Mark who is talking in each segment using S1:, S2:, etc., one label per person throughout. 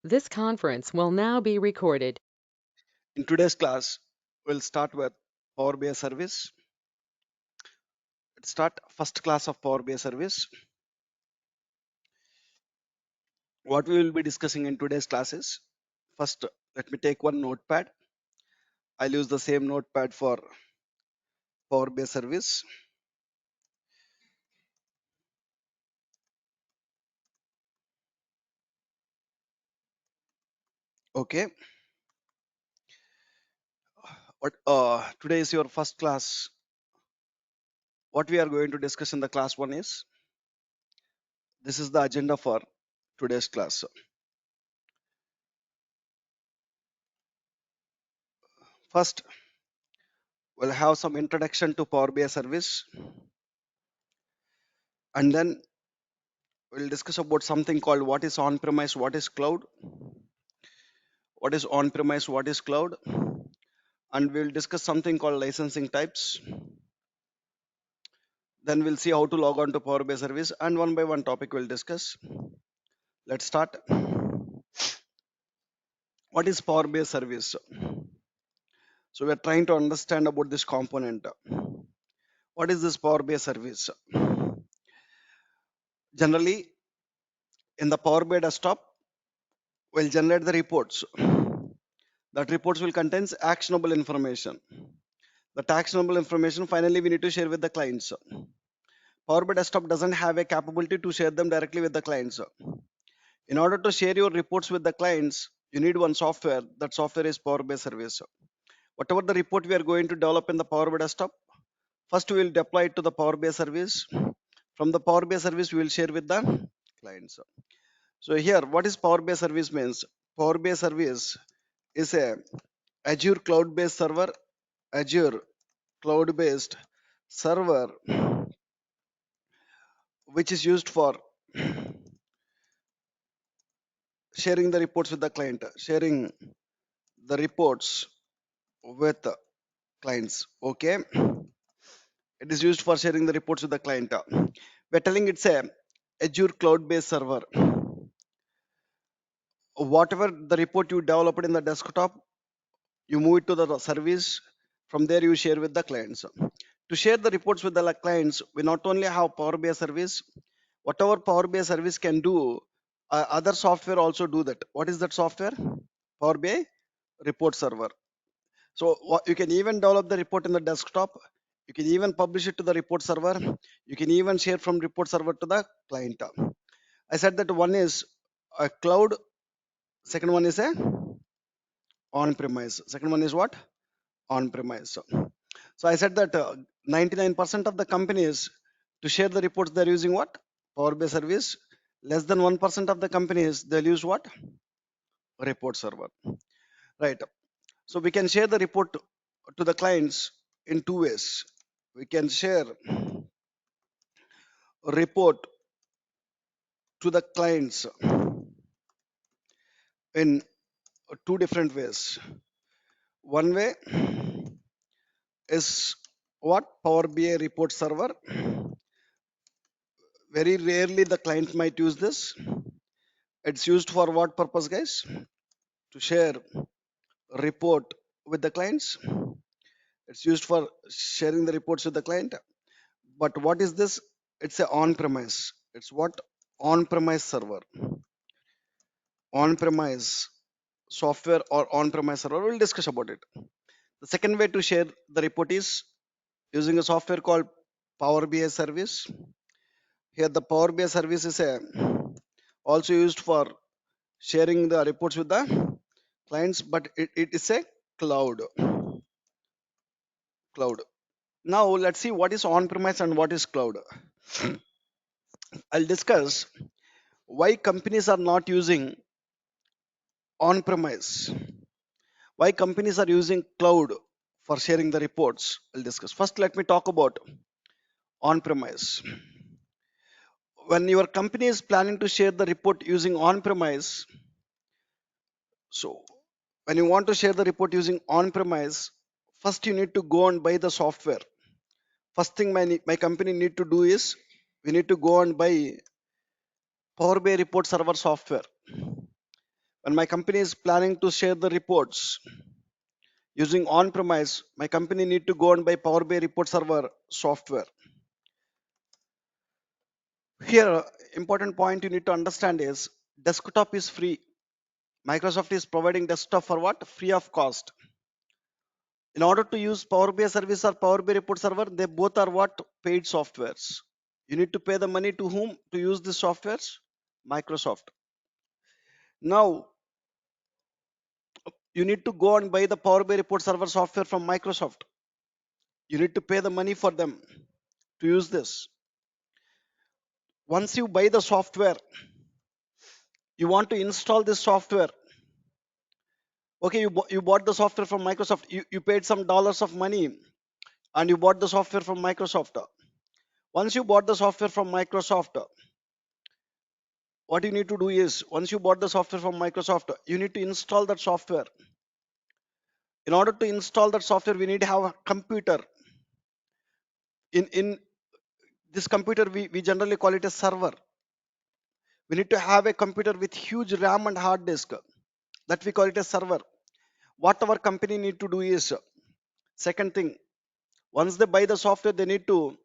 S1: This conference will now be recorded.
S2: In today's class, we'll start with Power BI service. Let's start first class of Power BI service. What we will be discussing in today's class is first, let me take one notepad. I'll use the same notepad for Power BI service. Okay. What today is your first class. What we are going to discuss in the class one is this is the agenda for today's class. First, we'll have some introduction to Power BI service, and then we'll discuss about something called what is on-premise, what is cloud, what is on-premise, what is cloud, and we'll discuss something called licensing types. Then we'll see how to log on to Power BI service, and one by one topic we'll discuss. Let's start. What is Power BI service? So we're trying to understand about this component. What is this Power BI service? Generally, in the Power BI desktop, we'll generate the reports. That reports will contain actionable information. That actionable information finally we need to share with the clients. Power BI desktop doesn't have a capability to share them directly with the clients. In order to share your reports with the clients, you need one software. That software is Power BI service. Whatever the report we are going to develop in the Power BI desktop, first we will deploy it to the Power BI service. From the Power BI service, we will share with the clients. So here, what is Power BI service means? Power BI service is a Azure cloud-based server, Azure cloud-based server, which is used for sharing the reports with the client, sharing the reports with clients. Okay, it is used for sharing the reports with the client. We're telling it's a Azure cloud-based server. Whatever the report you developed in the desktop, you move it to the service. From there, you share with the clients. To share the reports with the clients, we not only have Power BI service. Whatever Power BI service can do, other software also do that. What is that software? Power BI report server. So you can even develop the report in the desktop. You can even publish it to the report server. You can even share from report server to the client. I said that one is a cloud. Second one is a on-premise. Second one is what? On-premise. So I said that 99% of the companies to share the reports they're using what? Power BI service. Less than 1% of the companies they'll use what? Report server. Right. So we can share the report to the clients in two ways. We can share report to the clients in two different ways. One way is what? Power BI report server. Very rarely the client might use this. It's used for what purpose, guys? To share report with the clients. It's used for sharing the reports with the client. But what is this? It's a on-premise. It's what? On-premise server. On-premise software or on-premise server. We'll discuss about it. The second way to share the report is using a software called Power BI service. Here the Power BI service is also used for sharing the reports with the clients, but it is a cloud. Cloud. Now let's see what is on-premise and what is cloud. I'll discuss why companies are not using on-premise, why companies are using cloud for sharing the reports. I'll discuss. First, let me talk about on-premise. When your company is planning to share the report using on-premise, so when you want to share the report using on-premise, first you need to go and buy the software. First thing my company need to do is we need to go and buy Power BI report server software. When my company is planning to share the reports using on-premise, my company need to go and buy Power BI report server software. Here, important point you need to understand is desktop is free. Microsoft is providing desktop for what? Free of cost. In order to use Power BI service or Power BI report server, they both are what? Paid softwares. You need to pay the money to whom to use these softwares? Microsoft. Now, you need to go and buy the Power BI report server software from Microsoft. You need to pay the money for them to use this. Once you buy the software, you want to install this software. Okay, you bought the software from Microsoft. You paid some dollars of money and you bought the software from Microsoft. Once you bought the software from Microsoft, what you need to do is once you bought the software from Microsoft, you need to install that software. In order to install that software, we need to have a computer. In this computer, we generally call it a server. We need to have a computer with huge RAM and hard disk. That we call it a server. What our company need to do is second thing. Once they buy the software, they need to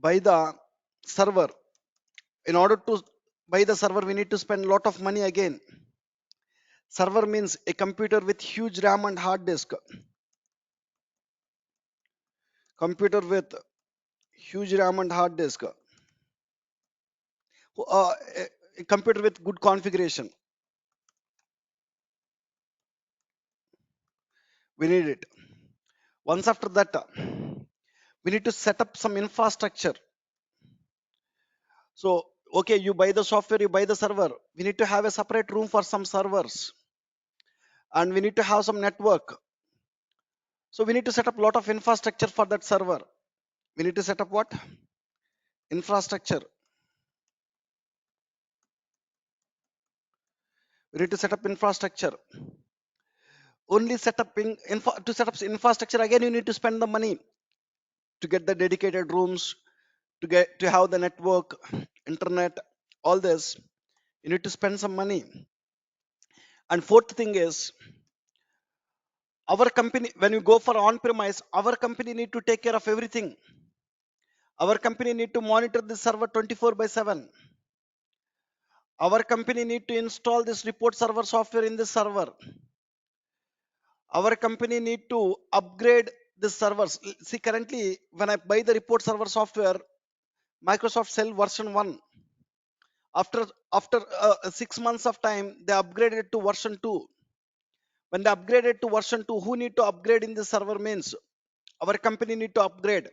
S2: buy the server. In order to buy the server, we need to spend a lot of money again. Server means a computer with huge RAM and hard disk. Computer with huge RAM and hard disk. A computer with good configuration. We need it. Once after that, we need to set up some infrastructure. So, okay, you buy the software, you buy the server. We need to have a separate room for some servers. And we need to have some network. So we need to set up a lot of infrastructure for that server. We need to set up what? Infrastructure. We need to set up infrastructure. Only set up to set up infrastructure again you need to spend the money to get the dedicated rooms, to have the network, internet, all this. You need to spend some money. And fourth thing is our company, when you go for on-premise, our company need to take care of everything. Our company need to monitor the server 24 by 7. Our company need to install this report server software in this server. Our company need to upgrade the servers. See, currently when I buy the report server software, Microsoft sell version 1. After 6 months of time, they upgraded to version 2. When they upgraded to version 2, who need to upgrade in the server means our company need to upgrade.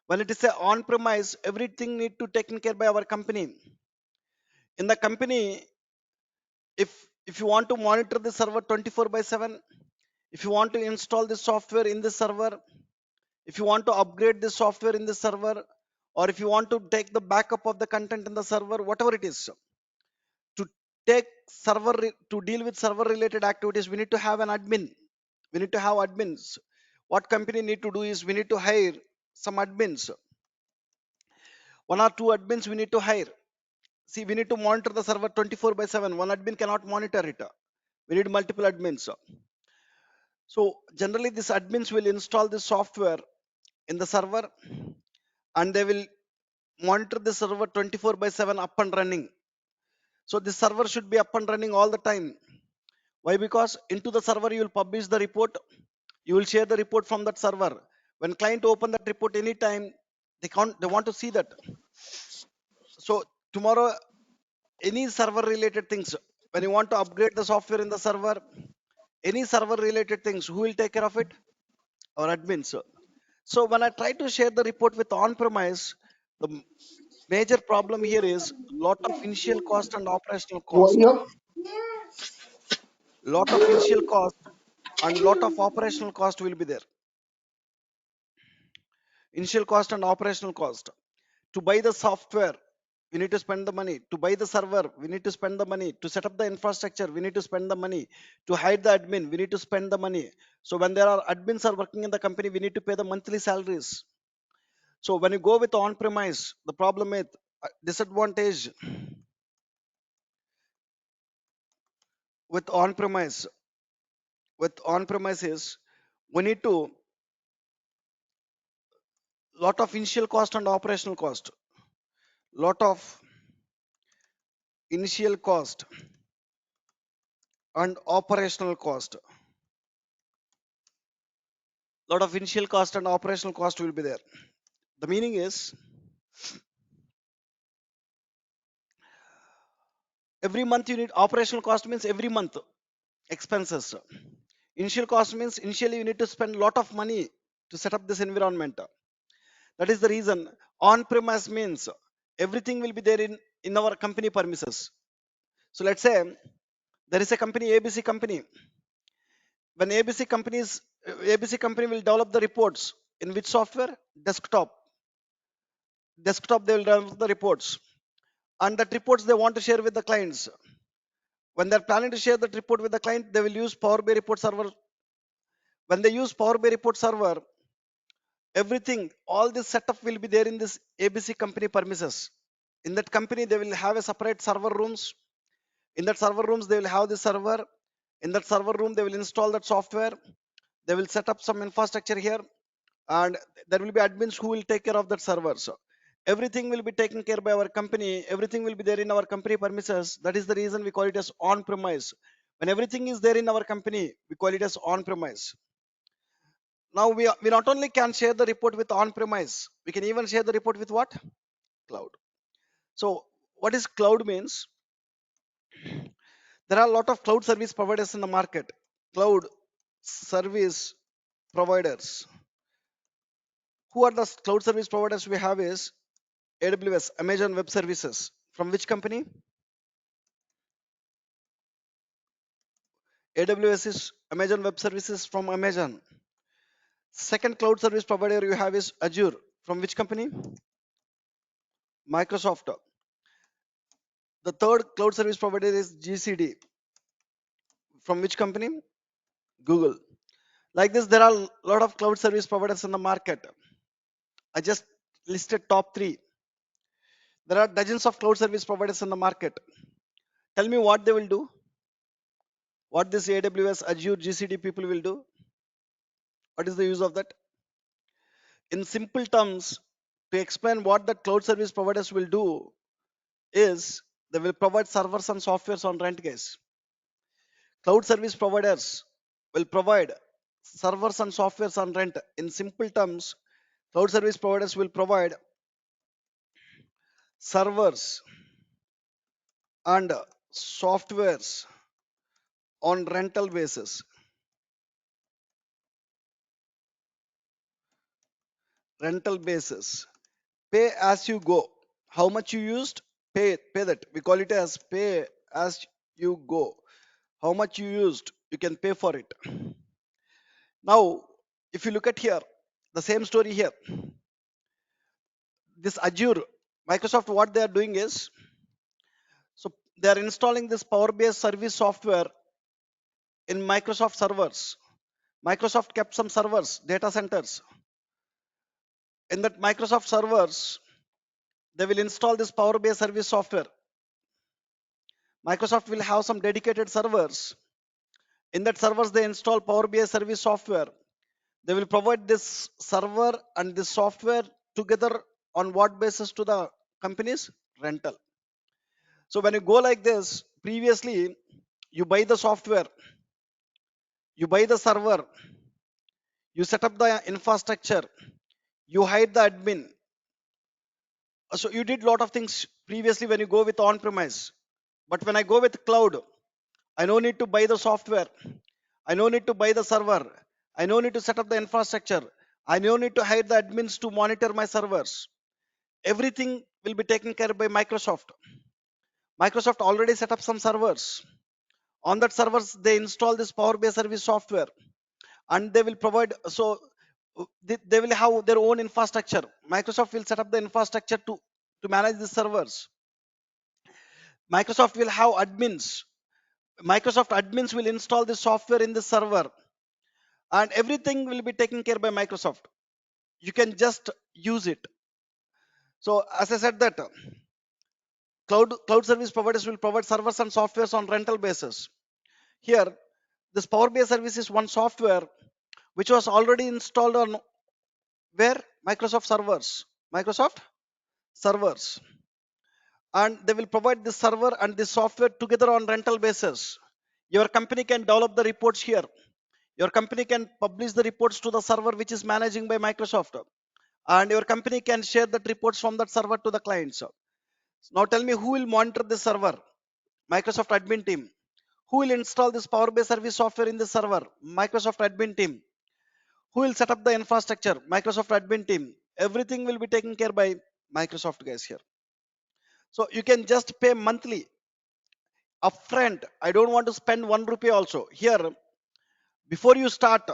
S2: When it is a on premise, everything need to taken care by our company. In the company, if you want to monitor the server 24 by 7, if you want to install the software in the server, if you want to upgrade the software in the server, or if you want to take the backup of the content in the server, whatever it is, to take to deal with server related activities, we need to have an admin. We need to have admins. What company need to do is we need to hire some admins. One or two admins we need to hire. See, we need to monitor the server 24 by 7. One admin cannot monitor it. We need multiple admins. So generally these admins will install the software in the server and they will monitor the server 24 by 7 up and running. So the server should be up and running all the time. Why? Because into the server you will publish the report. You will share the report from that server. When client open that report anytime, they want to see that. So tomorrow, any server related things, when you want to upgrade the software in the server, any server related things, who will take care of it? Our admins. So when I try to share the report with on-premise, the major problem here is lot of initial cost and operational cost. Lot of initial cost and lot of operational cost will be there. Initial cost and operational cost. To buy the software, we need to spend the money. To buy the server, we need to spend the money. To set up the infrastructure, we need to spend the money. To hire the admin, we need to spend the money. So when there are admins are working in the company, we need to pay the monthly salaries. So when you go with on-premise, the problem is disadvantage. with on premises, we need to lot of initial cost and operational cost. Lot of initial cost and operational cost. Lot of initial cost and operational cost will be there. The meaning is every month you need operational cost means every month expenses. Initial cost means initially you need to spend a lot of money to set up this environment. That is the reason on-premise means everything will be there in our company premises. So let's say there is a company, ABC company. When ABC company will develop the reports in which software? Desktop. Desktop they will develop the reports. And that reports they want to share with the clients. When they're planning to share that report with the client, they will use Power BI report server. When they use Power BI report server, everything, all this setup will be there in this ABC company premises. In that company, they will have a separate server rooms. In that server rooms, they will have the server. In that server room, they will install that software. They will set up some infrastructure here, and there will be admins who will take care of that server. So everything will be taken care by our company. Everything will be there in our company premises. That is the reason we call it as on-premise. When everything is there in our company, we call it as on-premise. Now we not only can share the report with on-premise, we can even share the report with what? Cloud. So what is cloud means? There are a lot of cloud service providers in the market. Cloud service providers. Who are the cloud service providers we have is AWS, Amazon Web Services. From which company? AWS is Amazon Web Services from Amazon. Second cloud service provider you have is Azure. From which company? Microsoft. The third cloud service provider is GCD. From which company? Google. Like this, there are a lot of cloud service providers in the market. I just listed top three. There are dozens of cloud service providers in the market. Tell me what they will do. What this AWS, Azure, GCD people will do. What is the use of that? In simple terms, to explain what the cloud service providers will do is they will provide servers and softwares on rent, guys. Cloud service providers will provide servers and softwares on rent. In simple terms, cloud service providers will provide servers and softwares on rental basis. Rental basis. Pay as you go. How much you used? Pay that. We call it as pay as you go. How much you used, you can pay for it. Now, if you look at here, the same story here. This Azure, Microsoft, what they are doing is, so they are installing this Power BI service software in Microsoft servers. Microsoft kept some servers, data centers. In that Microsoft servers, they will install this Power BI service software. Microsoft will have some dedicated servers. In that servers, they install Power BI service software. They will provide this server and this software together on what basis to the company's rental. So when you go like this, previously you buy the software, you buy the server, you set up the infrastructure, you hire the admin. So you did a lot of things previously when you go with on-premise. But when I go with cloud, I no need to buy the software. I no need to buy the server. I no need to set up the infrastructure. I no need to hire the admins to monitor my servers. Everything will be taken care by Microsoft. Microsoft already set up some servers. On that servers, they install this Power BI service software, and they will provide. So they will have their own infrastructure. Microsoft will set up the infrastructure to manage the servers. Microsoft will have admins. Microsoft admins will install the software in the server, and everything will be taken care by Microsoft. You can just use it. So as I said that cloud service providers will provide servers and softwares on rental basis. Here, this Power BI service is one software which was already installed on where Microsoft servers. Microsoft servers, and they will provide this server and this software together on rental basis. Your company can develop the reports here. Your company can publish the reports to the server which is managing by Microsoft, and your company can share that reports from that server to the clients. Now tell me, who will monitor this server? Microsoft admin team. Who will install this Power BI service software in the server? Microsoft admin team. Who will set up the infrastructure? Microsoft admin team. Everything will be taken care by Microsoft guys here. So you can just pay monthly upfront. I don't want to spend 1 rupee also. Here, before you start,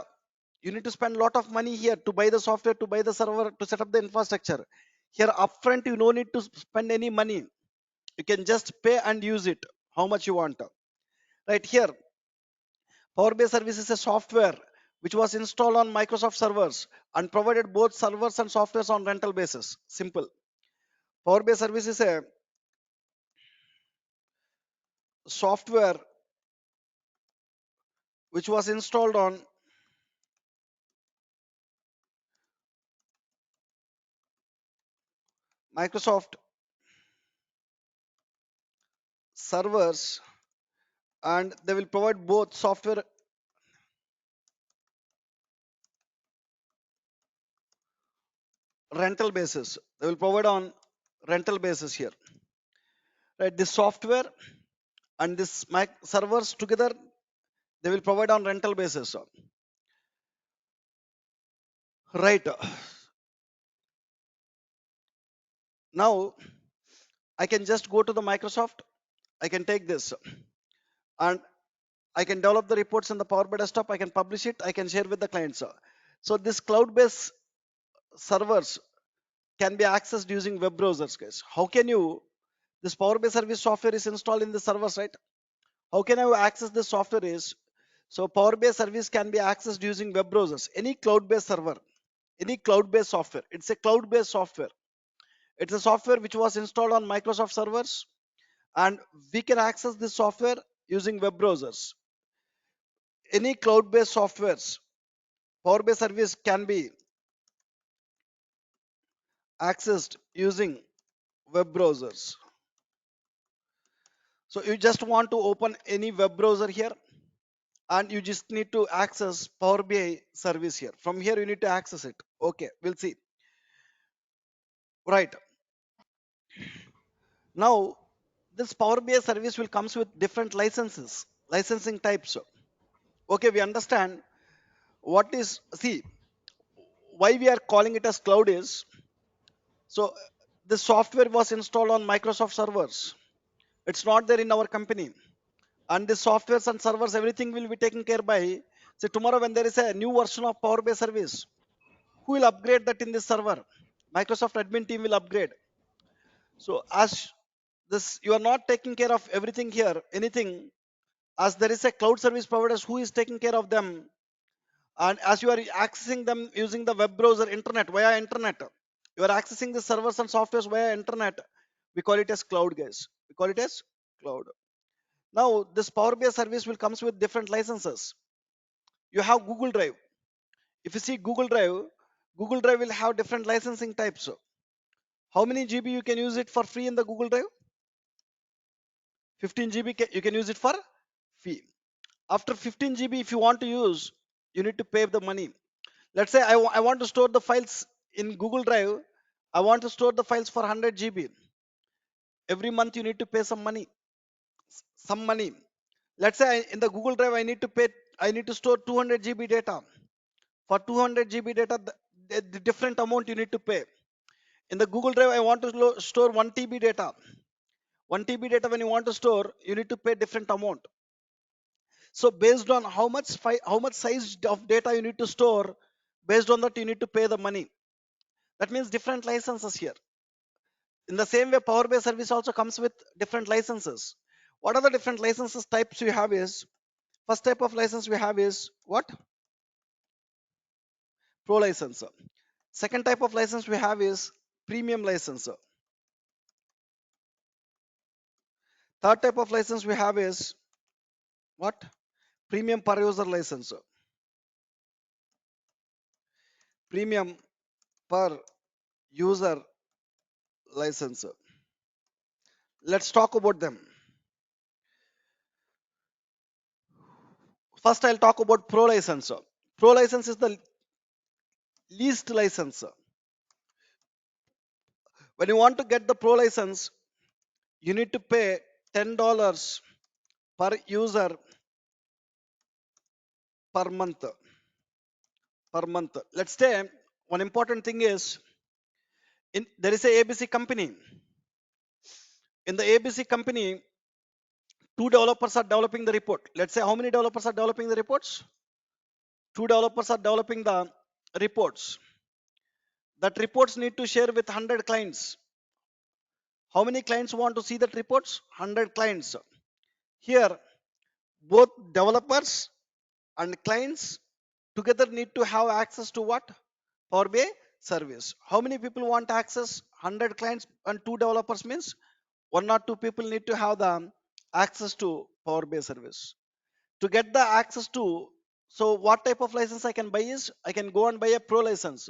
S2: you need to spend a lot of money here to buy the software, to buy the server, to set up the infrastructure. Here upfront, you no need to spend any money. You can just pay and use it how much you want. Right here, Power BI Service is a software which was installed on Microsoft servers and provided both servers and softwares on rental basis. Simple. Power BI Service is a software which was installed on Microsoft servers, and they will provide both software rental basis. They will provide on rental basis here. Right, this software and this servers together, they will provide on rental basis. Right. Now I can just go to the Microsoft. I can take this and I can develop the reports in the Power BI desktop. I can publish it. I can share with the clients. So this cloud-based servers can be accessed using web browsers, guys. How can you? This Power BI service software is installed in the servers, right? How can I access this software? Is so Power BI service can be accessed using web browsers. Any cloud-based server, any cloud-based software. It's a cloud-based software. It's a software which was installed on Microsoft servers, and we can access this software using web browsers. Any cloud-based softwares, Power BI service can be accessed using web browsers. So you just want to open any web browser here, and you just need to access Power BI service here. From here you need to access it. Okay, we'll see. Right. Now this Power BI service will comes with different licenses, licensing types. Okay, we understand what is, see, why we are calling it as cloud is, so the software was installed on Microsoft servers. It's not there in our company. And the softwares and servers, everything will be taken care by, say tomorrow when there is a new version of Power BI service, who will upgrade that in this server? Microsoft admin team will upgrade. So as this, you are not taking care of everything here, anything, as there is a cloud service providers who is taking care of them, and as you are accessing them using the web browser, internet, via internet, you are accessing the servers and softwares via internet. We call it as cloud, guys. We call it as cloud. Now this Power BI service will comes with different licenses. You have Google Drive. If you see Google Drive, Google Drive will have different licensing types. How many GB you can use it for free in the Google Drive? 15 GB you can use it for free. After 15 GB, if you want to use, you need to pay the money. Let's say I want to store the files in Google Drive. I want to store the files for 100 GB. Every month you need to pay some money. Some money. Let's say in the Google Drive I need to store 200 GB data. For 200 GB data, the different amount you need to pay. In the Google Drive, I want to store 1 TB data. 1 TB data when you want to store, you need to pay different amount. So based on how much size of data you need to store, based on that you need to pay the money. That means different licenses here. In the same way, Power BI service also comes with different licenses. What are the different licenses types we have is, first type of license we have is what? Pro license. Second type of license we have is premium license. Third type of license we have is what? Premium per user license. Premium per user license. Let's talk about them. First, I'll talk about Pro license. Pro license is the least license. When you want to get the Pro license, you need to pay $10 per user per month. Per month. Let's say one important thing is there is a ABC company. In the ABC company, two developers are developing the report. Let's say how many developers are developing the reports? Two developers are developing the reports. That reports need to share with 100 clients. How many clients want to see that reports? 100 clients. Here, both developers and clients together need to have access to what? Power BI service. How many people want access? 100 clients and two developers means one or two people need to have the access to Power BI service. To get the access to, so what type of license I can buy is I can go and buy a pro license.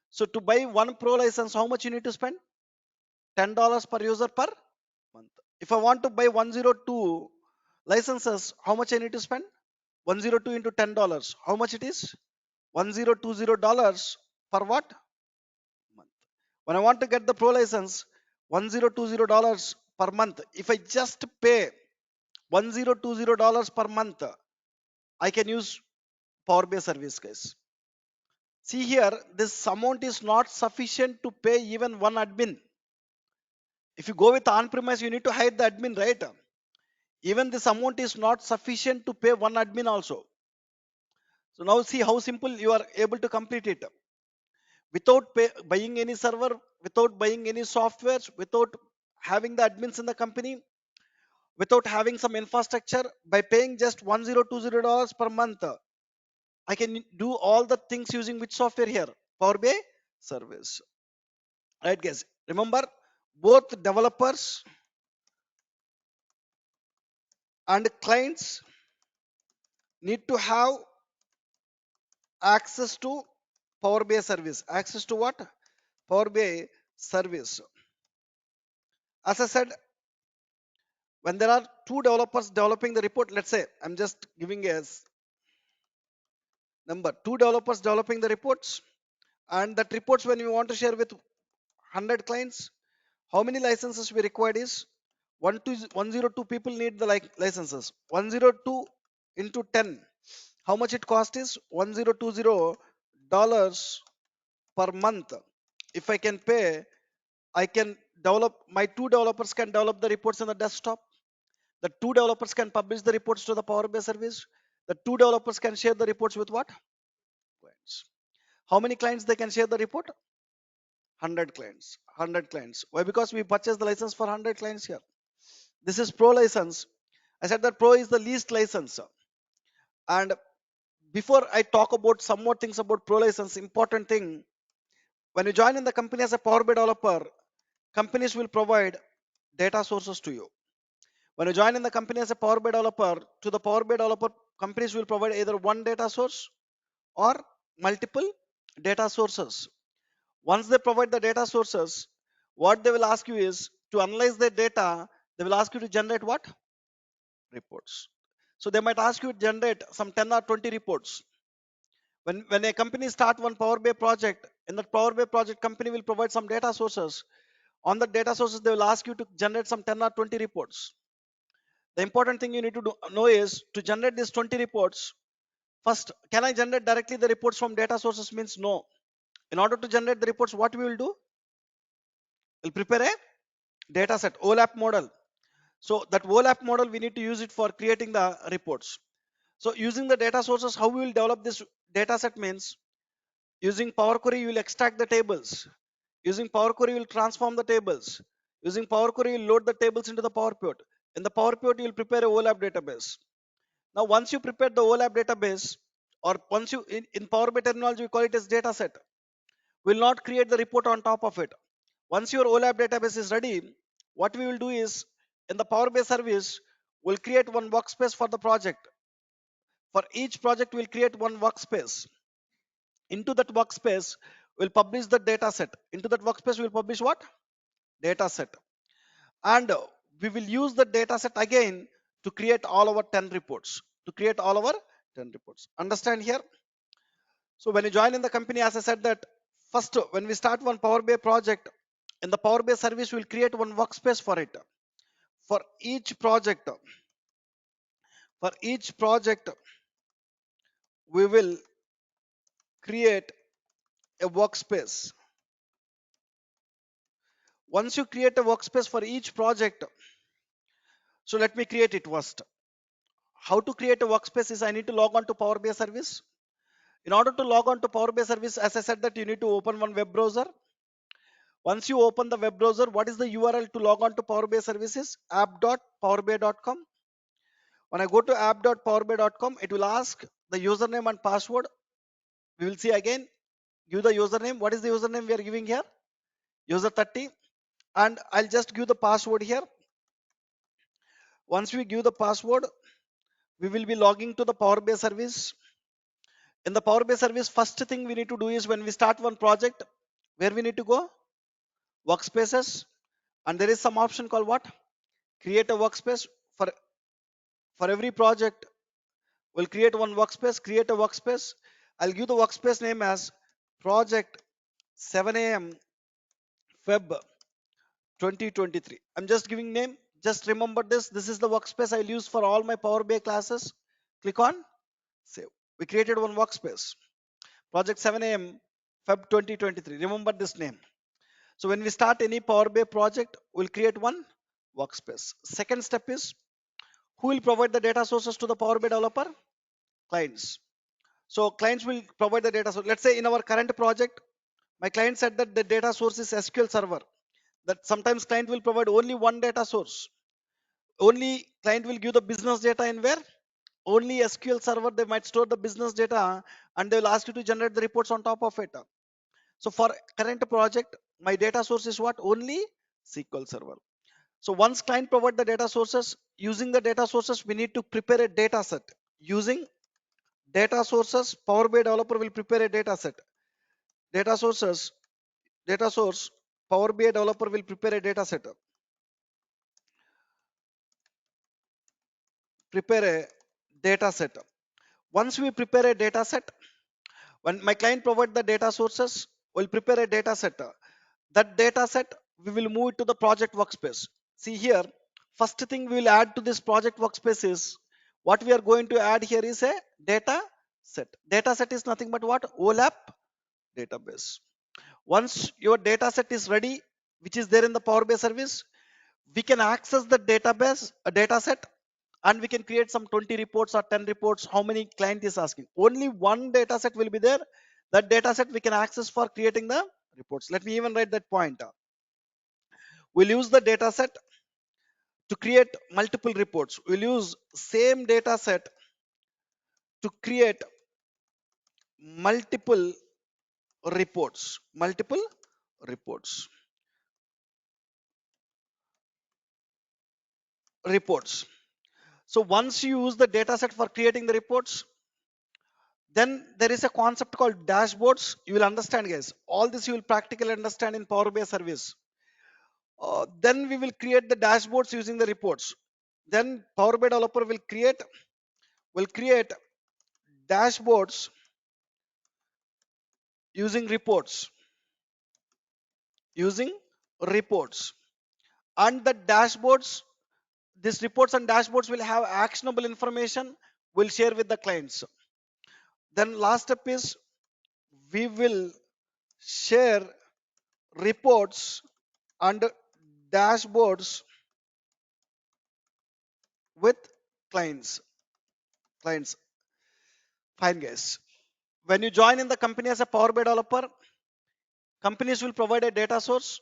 S2: So to buy one pro license, how much you need to spend? $10 per user per month. If I want to buy 102 licenses, how much I need to spend? 102 into $10. How much it is? $1020 per what? Month. When I want to get the pro license, $1020 per month. If I just pay $1020 per month, I can use Power BI service, guys. See here, this amount is not sufficient to pay even one admin. If you go with on-premise, you need to hire the admin, right? Even this amount is not sufficient to pay one admin also. So now see how simple you are able to complete it. Without buying any server, without buying any software, without having the admins in the company, without having some infrastructure, by paying just $1020 per month, I can do all the things using which software here? Power BI service. Right, guys? Remember, both developers and clients need to have access to Power BI service. Access to what? Power BI service. As I said, when there are two developers developing the report, let's say I'm just giving a number, two developers developing the reports, and that reports when you want to share with 100 clients, how many licenses we required is 102 people need the licenses. 102 into 10. How much it cost is $1020 per month. If I can pay, I can develop, my two developers can develop the reports on the desktop. The two developers can publish the reports to the Power BI service. The two developers can share the reports with what? Clients. How many clients they can share the report? 100 clients. 100 clients. Why? Because we purchased the license for 100 clients here. This is pro license. I said that pro is the least license. And before I talk about some more things about pro license, important thing, when you join in the company as a Power BI developer, companies will provide data sources to you. When you join in the company as a Power BI developer, to the Power BI developer, companies will provide either one data source or multiple data sources. Once they provide the data sources, what they will ask you is to analyze the data, they will ask you to generate what? Reports. So they might ask you to generate some 10 or 20 reports. When a company start one Power BI project, in that Power BI project, company will provide some data sources. On the data sources, they will ask you to generate some 10 or 20 reports. The important thing you need to know is to generate these 20 reports. First, can I generate directly the reports from data sources? Means no. In order to generate the reports, what we will do? We'll prepare a data set, OLAP model. So that OLAP model, we need to use it for creating the reports. So using the data sources, how we will develop this data set means using Power Query, you will extract the tables. Using Power Query, you will transform the tables. Using Power Query, you will load the tables into the Power Pivot. In the Power Pivot, you will prepare a OLAP database. Now, once you prepare the OLAP database, or once you, in Power BI terminology, we call it as data set, we will not create the report on top of it. Once your OLAP database is ready, what we will do is, in the Power BI service, we'll create one workspace for the project. For each project, we'll create one workspace. Into that workspace, we'll publish the data set. Into that workspace, we'll publish what? Data set. And we will use the data set again to create all our 10 reports. To create all our 10 reports. Understand here? So when you join in the company, as I said that first, when we start one Power BI project, in the Power BI service, we'll create one workspace for it. For each project, we will create a workspace. Once you create a workspace for each project, so let me create it first. How to create a workspace is I need to log on to Power BI service. In order to log on to Power BI service, as I said that you need to open one web browser. Once you open the web browser, what is the URL to log on to Power BI services? app.powerbi.com. When I go to app.powerbi.com, it will ask the username and password. We will see again. Give the username. What is the username we are giving here? User 30. And I'll just give the password here. Once we give the password, we will be logging to the Power BI service. In the Power BI service, first thing we need to do is when we start one project, where we need to go? Workspaces. And there is some option called what? Create a workspace. For every project, we'll create one workspace, create a workspace. I'll give the workspace name as Project 7 a.m. Feb 2023. I'm just giving name. Just remember this. This is the workspace I'll use for all my Power BI classes. Click on save. We created one workspace. Project 7 a.m. Feb 2023. Remember this name. So when we start any Power BI project, we'll create one workspace. Second step is who will provide the data sources to the Power BI developer? Clients. So clients will provide the data. So let's say in our current project, my client said that the data source is SQL Server. That sometimes client will provide only one data source. Only client will give the business data in where? Only SQL Server. They might store the business data and they will ask you to generate the reports on top of it. So for current project, my data source is what? Only SQL Server. So once client provide the data sources, using the data sources, we need to prepare a data set. Using data sources, Power BI developer will prepare a data set. Data sources, data source, Power BI developer will prepare a data set. Prepare a data set. Once we prepare a data set, when my client provide the data sources, we'll prepare a data set. That data set, we will move it to the project workspace. See here, first thing we will add to this project workspace is, what we are going to add here is a data set. Data set is nothing but what? OLAP database. Once your data set is ready, which is there in the Power BI service, we can access the database, a data set, and we can create some 20 reports or 10 reports. How many client is asking? Only one data set will be there. That data set we can access for creating the reports. Let me even write that point. We'll use the data set to create multiple reports. We'll use same data set to create multiple reports. Multiple reports. Reports. So once you use the data set for creating the reports, then there is a concept called dashboards. You will understand, guys. All this you will practically understand in Power BI service. Then we will create the dashboards using the reports. Then Power BI developer will create dashboards using reports. Using reports. And the dashboards, these reports and dashboards will have actionable information. We'll share with the clients. Then last step is we will share reports and dashboards with clients. Clients. Fine, guys. When you join in the company as a Power BI developer, companies will provide a data source.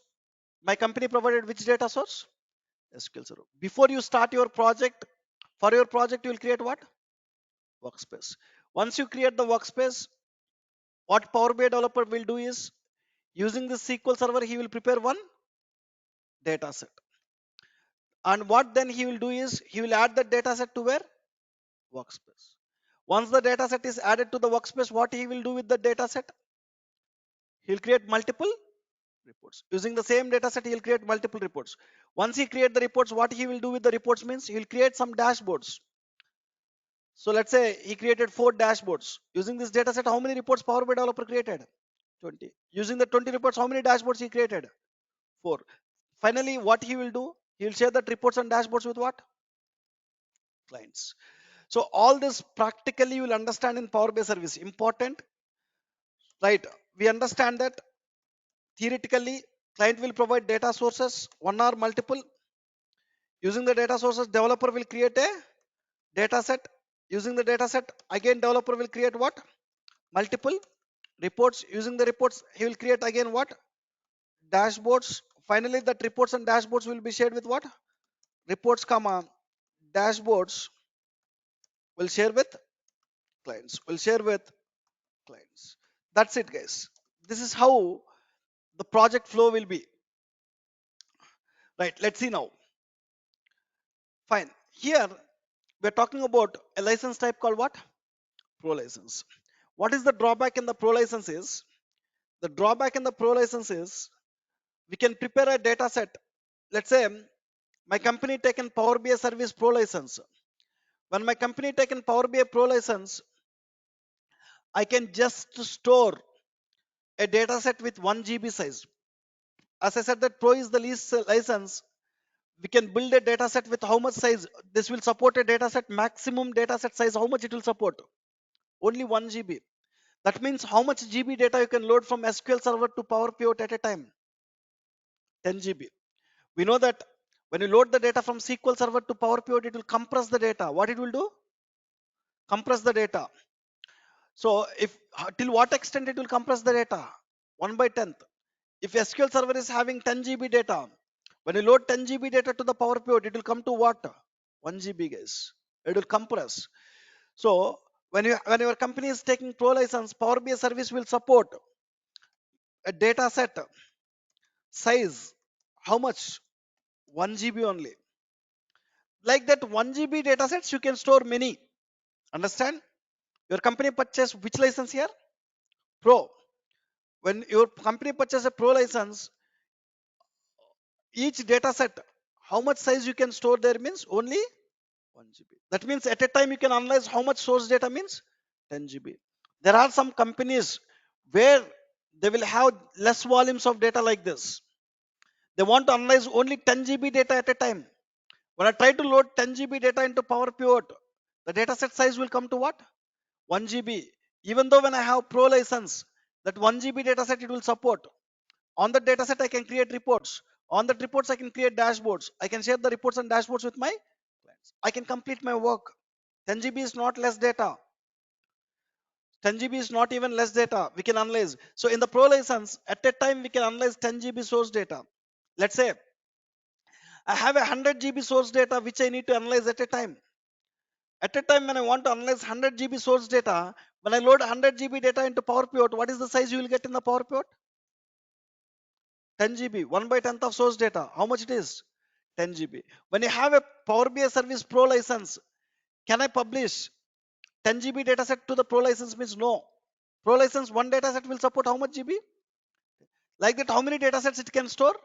S2: My company provided which data source? SQL Server. Before you start your project, for your project, you will create what? Workspace. Once you create the workspace, what Power BI developer will do is, using the SQL Server, he will prepare one data set. And what then he will do is, he will add the data set to where? Workspace. Once the data set is added to the workspace, what he will do with the data set? He'll create multiple reports. Using the same data set, he'll create multiple reports. Once he create the reports, what he will do with the reports means he'll create some dashboards. So let's say he created 4 dashboards. Using this data set, how many reports Power BI developer created? 20. Using the 20 reports, how many dashboards he created? 4. Finally, what he will do? He'll share that reports and dashboards with what? Clients. So all this practically you will understand in Power BI service. Important, right? We understand that theoretically client will provide data sources, one or multiple. Using the data sources, developer will create a data set. Using the data set, again developer will create what? Multiple reports. Using the reports, he will create again what? Dashboards. Finally, that reports and dashboards will be shared with what? Reports comma dashboards will share with clients. Will share with clients. That's it, guys. This is how the project flow will be. Right. Let's see now. Fine. Here we're talking about a license type called what? Pro license. What is the drawback in the pro license is? The drawback in the pro license is we can prepare a data set. Let's say my company taken Power BI service pro license. When my company taken Power BI pro license, I can just store a data set with 1 GB size. As I said that pro is the least license. We can build a data set with how much size? This will support a data set maximum data set size. How much it will support? Only 1 GB. That means how much GB data you can load from SQL Server to Power Pivot at a time? 10 GB. We know that when you load the data from SQL Server to Power Pivot, it will compress the data. What it will do? Compress the data. So if till what extent it will compress the data? 1 by 10th. If SQL Server is having 10 GB data, when you load 10 GB data to the Power Pivot, it will come to what? 1 GB, guys. It will compress. So when your company is taking pro license, Power BI service will support a data set size. How much? 1 GB only. Like that 1 GB data sets, you can store many. Understand? Your company purchase which license here? Pro. When your company purchase a pro license, each data set, how much size you can store there means only 1 GB. That means at a time you can analyze how much source data means 10 GB. There are some companies where they will have less volumes of data like this. They want to analyze only 10 GB data at a time. When I try to load 10 GB data into Power Pivot, the data set size will come to what? 1 GB. Even though when I have pro license, that 1 GB data set it will support. On the data set, I can create reports. On that reports, I can create dashboards. I can share the reports and dashboards with my clients. I can complete my work. 10 GB is not less data. 10 GB is not even less data. We can analyze. So in the pro license, at a time, we can analyze 10 GB source data. Let's say I have a 100 GB source data which I need to analyze at a time. At a time when I want to analyze 100 GB source data, when I load 100 GB data into Power Pivot, what is the size you will get in the Power Pivot? 10 GB, 1 by 10th of source data. How much it is? 10 GB. When you have a Power BI Service Pro license, can I publish 10 GB data set to the Pro license? Means no. Pro license, one data set will support how much GB? Like that, how many data sets it can store?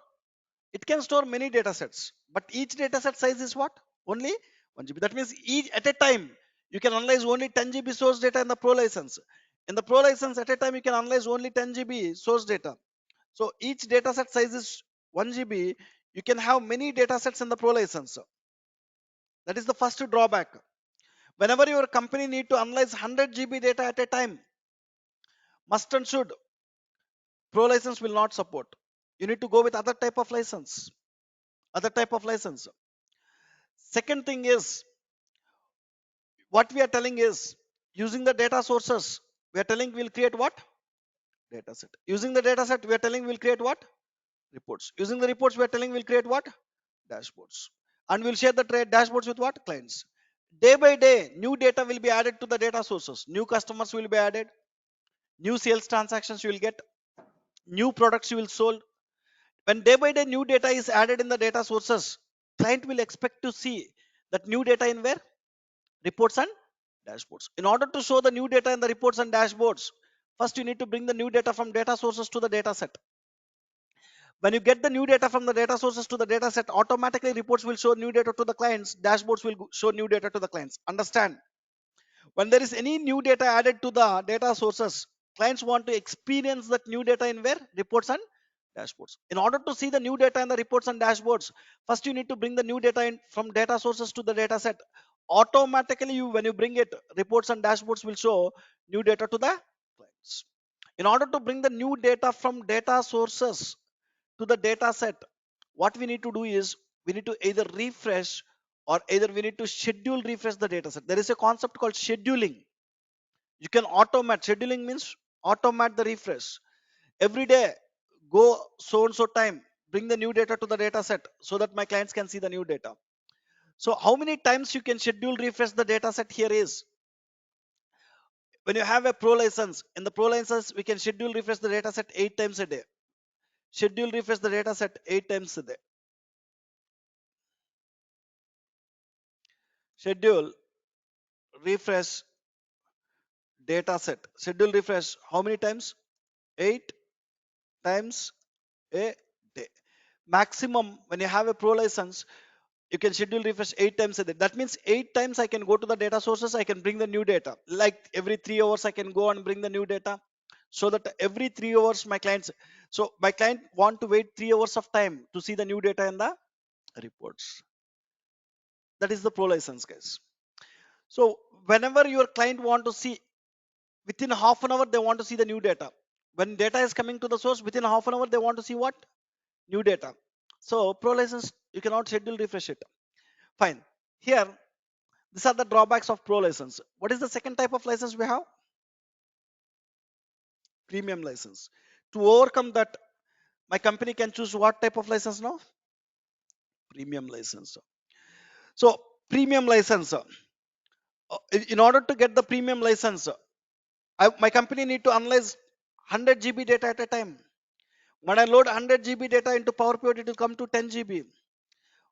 S2: It can store many data sets, but each data set size is what? Only 1 GB. That means each at a time you can analyze only 10 GB source data in the Pro license. In the Pro license, at a time you can analyze only 10 GB source data. So each data set size is 1 GB. You can have many data sets in the Pro license. That is the first drawback. Whenever your company need to analyze 100 GB data at a time, must and should, Pro license will not support. You need to go with other type of license. Other type of license. Second thing is, what we are telling is, using the data sources, we are telling we'll create what? Data set. Using the data set, we are telling we'll create what? Reports. Using the reports, we are telling we'll create what? Dashboards. And we'll share the dashboards with what? Clients. Day by day, new data will be added to the data sources. New customers will be added. New sales transactions you will get. New products you will sold. When day by day new data is added in the data sources, client will expect to see that new data in where? Reports and dashboards. In order to show the new data in the reports and dashboards, first you need to bring the new data from data sources to the data set. When you get the new data from the data sources to the data set, automatically reports will show new data to the clients, dashboards will show new data to the clients. Understand? When there is any new data added to the data sources, clients want to experience that new data in where? Reports and dashboards. In order to see the new data in the reports and dashboards, first you need to bring the new data in from data sources to the data set. Automatically, when you bring it, reports and dashboards will show new data to the clients. In order to bring the new data from data sources to the data set, what we need to do is we need to either refresh or either we need to schedule refresh the data set. There is a concept called scheduling. You can automate. Scheduling means automate the refresh. Every day, go so and so time, bring the new data to the data set so that my clients can see the new data. So how many times you can schedule refresh the data set here is, when you have a pro license, in the pro license we can schedule refresh the data set 8 times a day. Schedule refresh the data set 8 times a day. Schedule refresh data set. Schedule refresh how many times? 8 times a day. Maximum, when you have a pro license, you can schedule refresh 8 times a day. That means 8 times I can go to the data sources, I can bring the new data. Like every 3 hours, I can go and bring the new data. So that every 3 hours, my clients, so my client want to wait 3 hours of time to see the new data in the reports. That is the pro license, guys. So whenever your client want to see, within half an hour, they want to see the new data. When data is coming to the source, within half an hour, they want to see what? New data. So pro license, you cannot schedule refresh it. Fine. Here, these are the drawbacks of pro license. What is the second type of license we have? Premium license. To overcome that, my company can choose what type of license now? Premium license. So premium license. In order to get the premium license, my company need to analyze 100 GB data at a time. When I load 100 GB data into Power Pivot, it will come to 10 GB.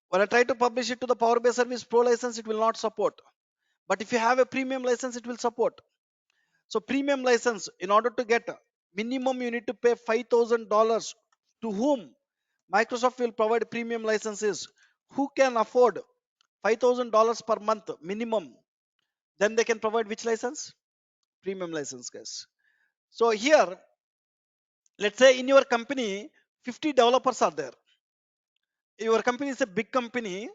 S2: When I try to publish it to the Power BI Service Pro license, it will not support. But if you have a premium license, it will support. So premium license, in order to get minimum, you need to pay $5,000. To whom Microsoft will provide premium licenses? Who can afford $5,000 per month minimum? Then they can provide which license? Premium license, guys. So here, let's say in your company, 50 developers are there. Your company is a big company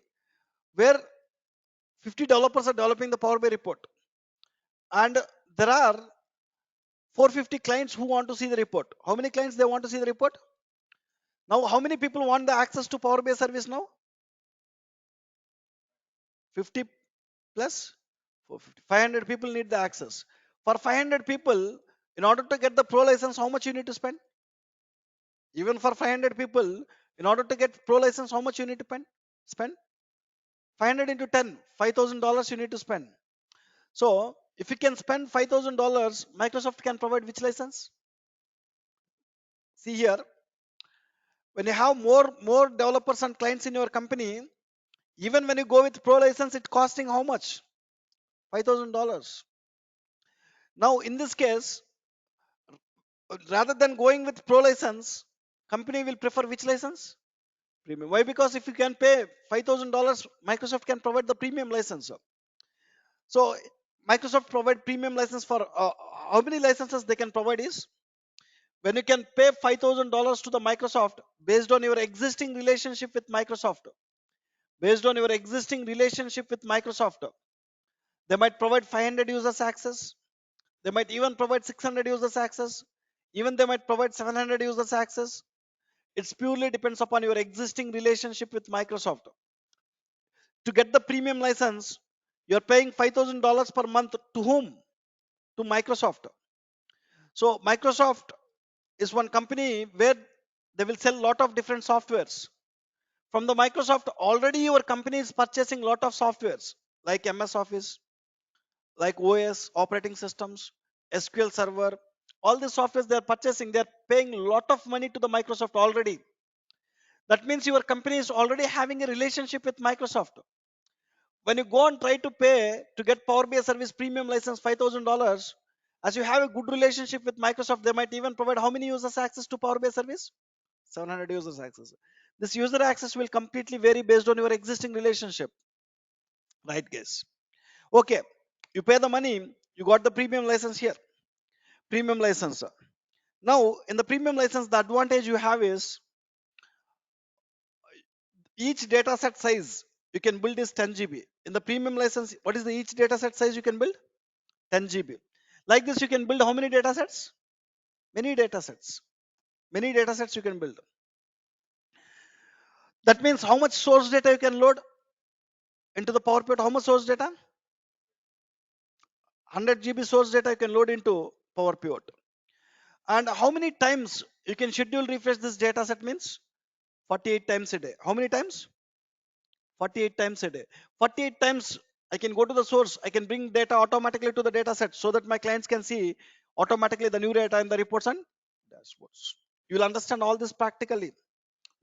S2: where 50 developers are developing the Power BI report. And there are 450 clients who want to see the report. How many clients they want to see the report? Now, how many people want the access to Power BI service now? 50 plus 450. 500 people need the access. For 500 people, in order to get the pro license, how much you need to spend? Even for 500 people, in order to get pro license, how much you need to spend? 500 into 10, $5,000 you need to spend. So, if you can spend $5,000, Microsoft can provide which license? See here, when you have more developers and clients in your company, even when you go with pro license, it costing how much? $5,000. Now, in this case, rather than going with pro license, company will prefer which license? Premium. Why? Because if you can pay $5,000, Microsoft can provide the premium license. So Microsoft provide premium license for how many licenses they can provide is, when you can pay $5,000 to the Microsoft based on your existing relationship with Microsoft. Based on your existing relationship with Microsoft, they might provide 500 users access. They might even provide 600 users access. Even they might provide 700 users access. It's purely depends upon your existing relationship with Microsoft. To get the premium license, you're paying $5,000 per month to whom? To Microsoft. So Microsoft is one company where they will sell a lot of different softwares. From the Microsoft, already your company is purchasing a lot of softwares like MS Office, like OS, operating systems, SQL Server. All the softwares they are purchasing, they are paying a lot of money to the Microsoft already. That means your company is already having a relationship with Microsoft. when you go and try to pay to get Power BI service premium license $5,000, as you have a good relationship with Microsoft, they might even provide how many users access to Power BI service? 700 users access. This user access will completely vary based on your existing relationship, right, guys? Okay, you pay the money, you got the premium license here, premium license. Now, in the premium license, the advantage you have is each data set size you can build is 10 GB. In the premium license, what is the each data set size you can build? 10 GB. Like this, you can build how many data sets? Many data sets. Many data sets you can build. That means how much source data you can load into the Power Pivot? How much source data? 100 GB source data you can load into Power Pivot. And how many times you can schedule refresh this data set means 48 times a day. How many times? 48 times a day. 48 times I can go to the source. I can bring data automatically to the data set so that my clients can see automatically the new data in the reports and dashboards. You will understand all this practically.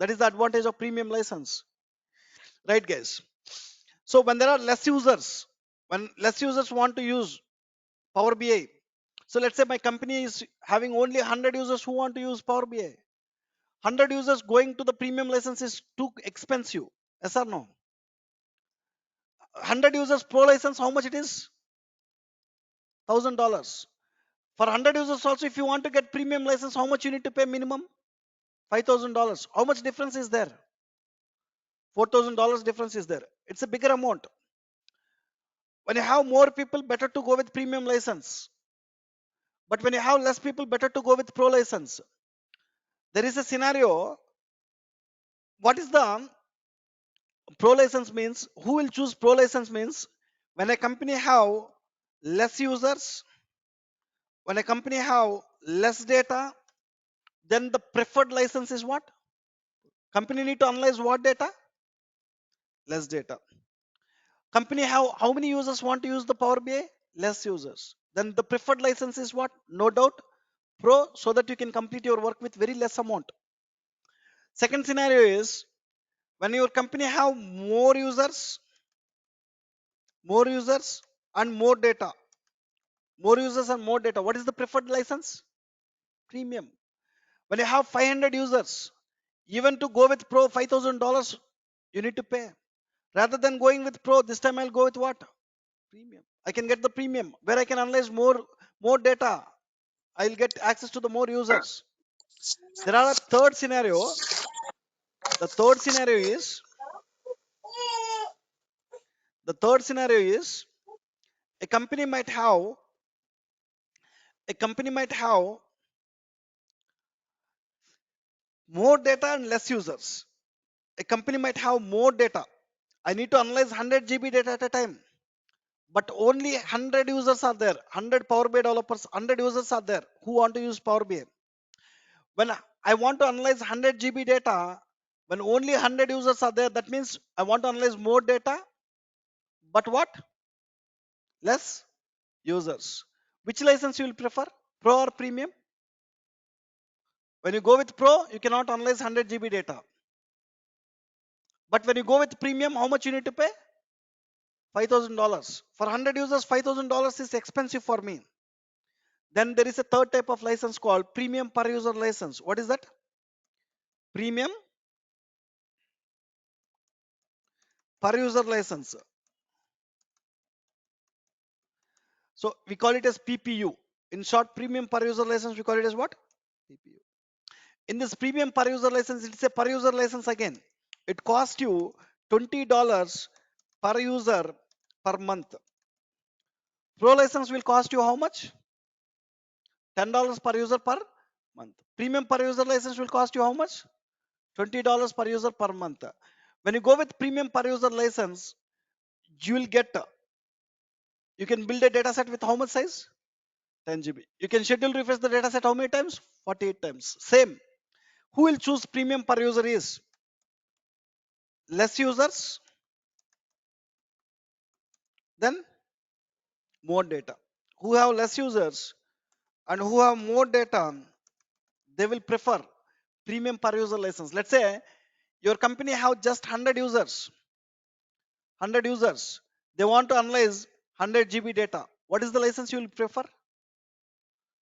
S2: That is the advantage of premium license. Right, guys? So when there are less users, when less users want to use Power BI, so let's say my company is having only 100 users who want to use Power BI. 100 users going to the premium license is too expensive. Yes or no? 100 users pro license, how much it is? $1,000. For 100 users also, if you want to get premium license, how much you need to pay minimum? $5,000. How much difference is there? $4,000 difference is there. It's a bigger amount. When you have more people, better to go with premium license. But when you have less people, better to go with pro license. There is a scenario. What is the pro license means? Who will choose pro license means when a company have less users, when a company have less data, then the preferred license is what? Company need to analyze what data? Less data. Company have how many users want to use the Power BI? Less users. Then the preferred license is what? No doubt pro, so that you can complete your work with very less amount. Second scenario is when your company have more users and more data. More users and more data. What is the preferred license? Premium. When you have 500 users, even to go with pro $5,000, you need to pay. Rather than going with pro, this time I'll go with what? Premium. I can get the premium where I can analyze more data. I'll get access to the more users. There are a third scenario. The third scenario is the third scenario is a company might have a company might have more data and less users. A company might have more data. I need to analyze 100 GB data at a time, but only 100 users are there. 100 Power BI developers, 100 users are there who want to use Power BI. When I want to analyze 100 GB data, when only 100 users are there, that means I want to analyze more data, but what? Less users. Which license you will prefer? Pro or premium? When you go with Pro, you cannot analyze 100 GB data. But when you go with premium, how much you need to pay? $5,000. For 100 users, $5,000 is expensive for me. Then there is a third type of license called premium per user license. What is that? Premium per user license. So we call it as PPU. In short, premium per user license, we call it as what? PPU. In this premium per user license, it's a per user license again. It costs you $20 per user per month. Pro license will cost you how much? $10 per user per month. Premium per user license will cost you how much? $20 per user per month. When you go with premium per user license, you will get, you can build a data set with how much size? 10 GB. You can schedule refresh the data set how many times? 48 times. Same. Who will choose premium per user is less users, then more data. Who have less users and who have more data, they will prefer premium per user license. Let's say your company have just 100 users. 100 users. They want to analyze 100 GB data. What is the license you will prefer?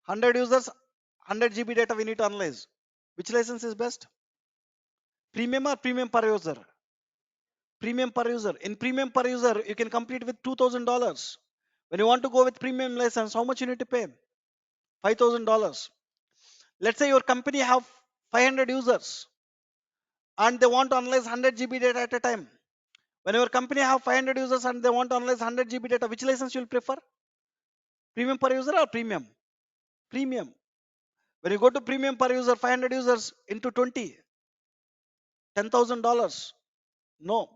S2: 100 users, 100 GB data we need to analyze. Which license is best? Premium or premium per user? Premium per user. In premium per user, you can complete with $2,000. When you want to go with premium license, how much you need to pay? $5,000. Let's say your company have 500 users and they want to analyze 100 GB data at a time. When your company have 500 users and they want to analyze 100 GB data, which license you will prefer? Premium per user or premium? Premium. When you go to premium per user, 500 users into 20, $10,000. No.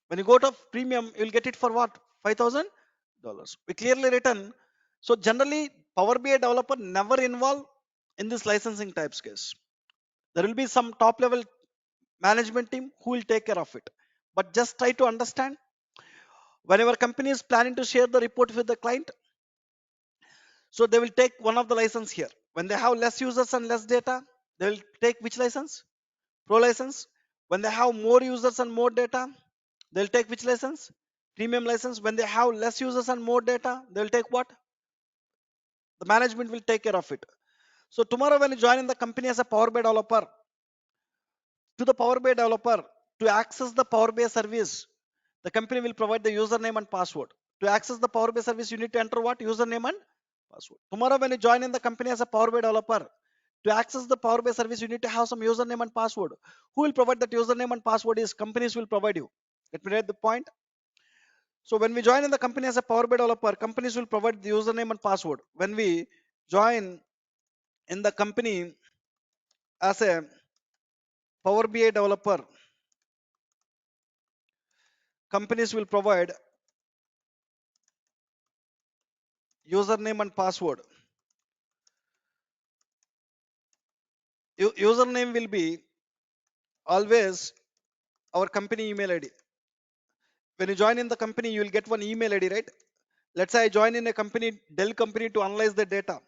S2: When you go to premium, you'll get it for what? $5,000. We clearly written. So generally, Power BI developer never involve in this licensing types case. There will be some top level management team who will take care of it. But just try to understand whenever company is planning to share the report with the client, so they will take one of the license here. When they have less users and less data, they will take which license? Pro license. When they have more users and more data, they'll take which license? Premium license. When they have less users and more data, they'll take what? The management will take care of it. So tomorrow when you join in the company as a Power BI developer, to the Power BI developer, to access the Power BI service, the company will provide the username and password. To access the Power BI service, you need to enter what? Username and password. Tomorrow when you join in the company as a Power BI developer, to access the Power BI service, you need to have some username and password. Who will provide that username and password is companies will provide you. Let me read the point. So when we join in the company as a Power BI developer, companies will provide the username and password. When we join in the company as a Power BI developer, companies will provide username and password. Username will be always our company email ID. When you join in the company, you will get one email ID, right? Let's say I join in a company, Dell company, to analyze the data.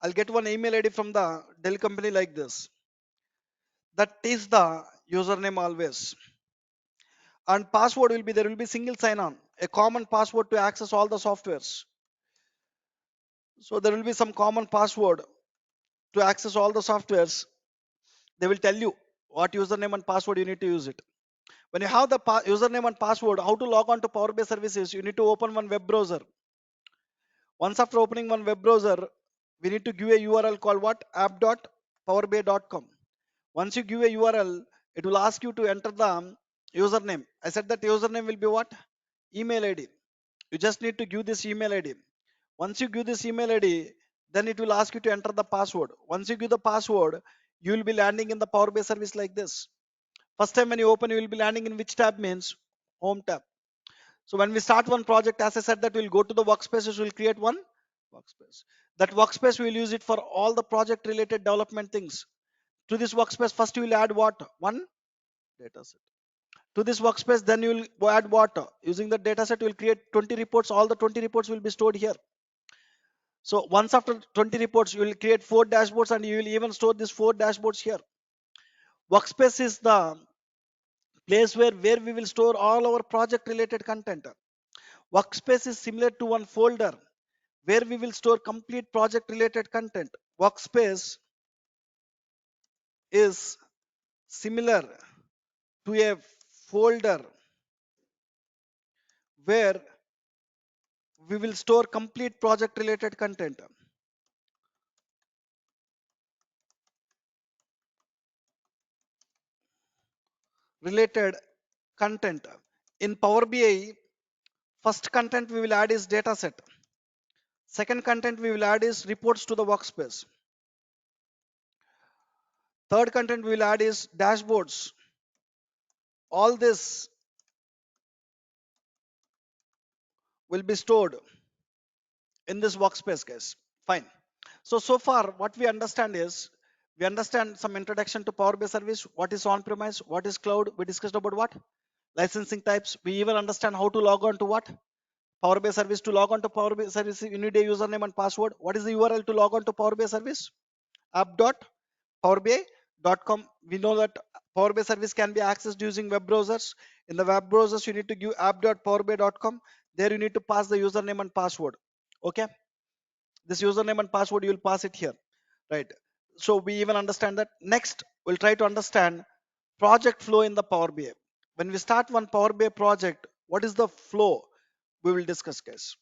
S2: I'll get one email ID from the Dell company like this. That is the username always. And password will be, there will be single sign-on, a common password to access all the softwares. So there will be some common password to access all the softwares. They will tell you what username and password you need to use it. When you have the username and password, how to log on to Power BI services, you need to open one web browser. Once after opening one web browser, we need to give a URL called what? app.powerbi.com. Once you give a URL, it will ask you to enter the username. I said that username will be what? Email ID. You just need to give this email ID. Once you give this email ID, then it will ask you to enter the password. Once you give the password, you will be landing in the Power BI service like this. First time when you open, you will be landing in which tab means? Home tab. So when we start one project, as I said that we'll go to the workspaces, we'll create one workspace. That workspace we will use it for all the project related development things. To this workspace, first you will add what? One data set. To this workspace, then you will add what? Using the data set, you will create 20 reports. All the 20 reports will be stored here. So once after 20 reports, you will create 4 dashboards and you will even store these 4 dashboards here. Workspace is the place where we will store all our project related content. Workspace is similar to one folder where we will store complete project related content. Workspace is similar to a folder where we will store complete project related content. Related content. In Power BI, first content we will add is data set. Second content we will add is reports to the workspace. Third content we will add is dashboards. All this will be stored in this workspace, guys. Fine. So far what we understand is, we understand some introduction to Power BI service, what is on-premise, what is cloud, we discussed about what? Licensing types. We even understand how to log on to what? Power BI service. To log on to Power BI service, you need a username and password. What is the URL to log on to Power BI service? app.powerbi.com. We know that Power BI service can be accessed using web browsers. In the web browsers, you need to give app.powerbi.com. There you need to pass the username and password. Okay, this username and password you will pass it here, right? So we even understand that. Next, we'll try to understand project flow in the Power BI. When we start one Power BI project, what is the flow? We will discuss, guys.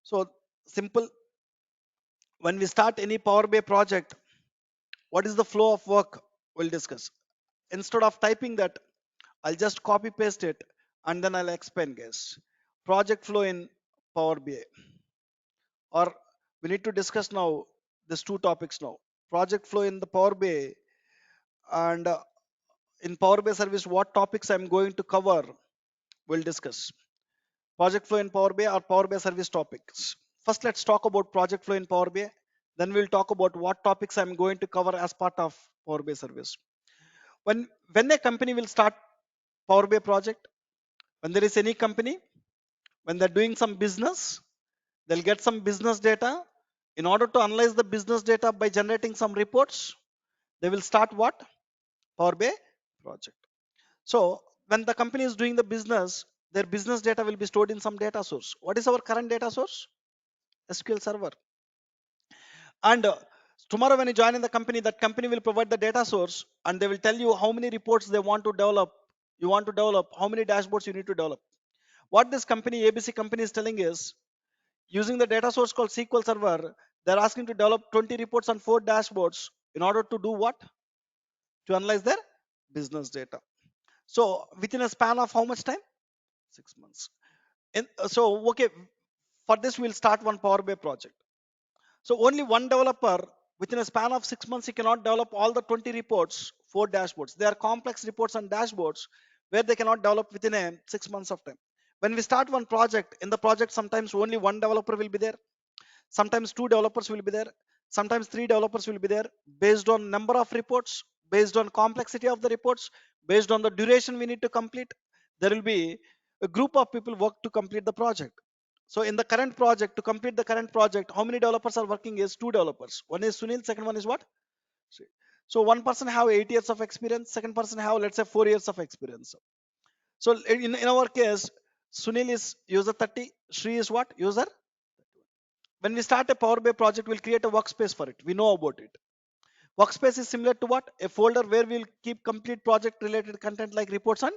S2: So simple. When we start any Power BI project, what is the flow of work? We'll discuss. Instead of typing that, I'll just copy paste it and then I'll explain, guys. Project flow in Power BI. Or we need to discuss now these two topics now. Project flow in the Power BI and in Power BI service, what topics I'm going to cover, we'll discuss. Project flow in Power BI or Power BI service topics. First, let's talk about project flow in Power BI. Then we'll talk about what topics I'm going to cover as part of Power BI service. When a company will start Power BI project, when there is any company, when they're doing some business, they'll get some business data. In order to analyze the business data by generating some reports, they will start what? Power BI project. So when the company is doing the business, their business data will be stored in some data source. What is our current data source? SQL Server. And tomorrow when you join in the company, that company will provide the data source and they will tell you how many reports they want to develop. You want to develop, how many dashboards you need to develop. What this company, ABC company, is telling is, using the data source called SQL Server, they're asking to develop 20 reports and 4 dashboards in order to do what? To analyze their business data. So within a span of how much time? 6 months. So okay, for this we'll start one Power BI project. So only one developer within a span of 6 months, he cannot develop all the 20 reports, 4 dashboards. They are complex reports and dashboards where they cannot develop within a 6 months of time. When we start one project, in the project sometimes only one developer will be there. Sometimes 2 developers will be there. Sometimes 3 developers will be there, based on number of reports, based on complexity of the reports, based on the duration we need to complete. There will be a group of people work to complete the project. So in the current project, to complete the current project, how many developers are working? Is 2 developers. One is Sunil, second one is what? Sri. So one person have 8 years of experience, second person have, let's say, 4 years of experience. So in our case, Sunil is user 30, Sri is what? User. When we start a Power BI project, we'll create a workspace for it. We know about it. Workspace is similar to what? A folder where we'll keep complete project related content like reports and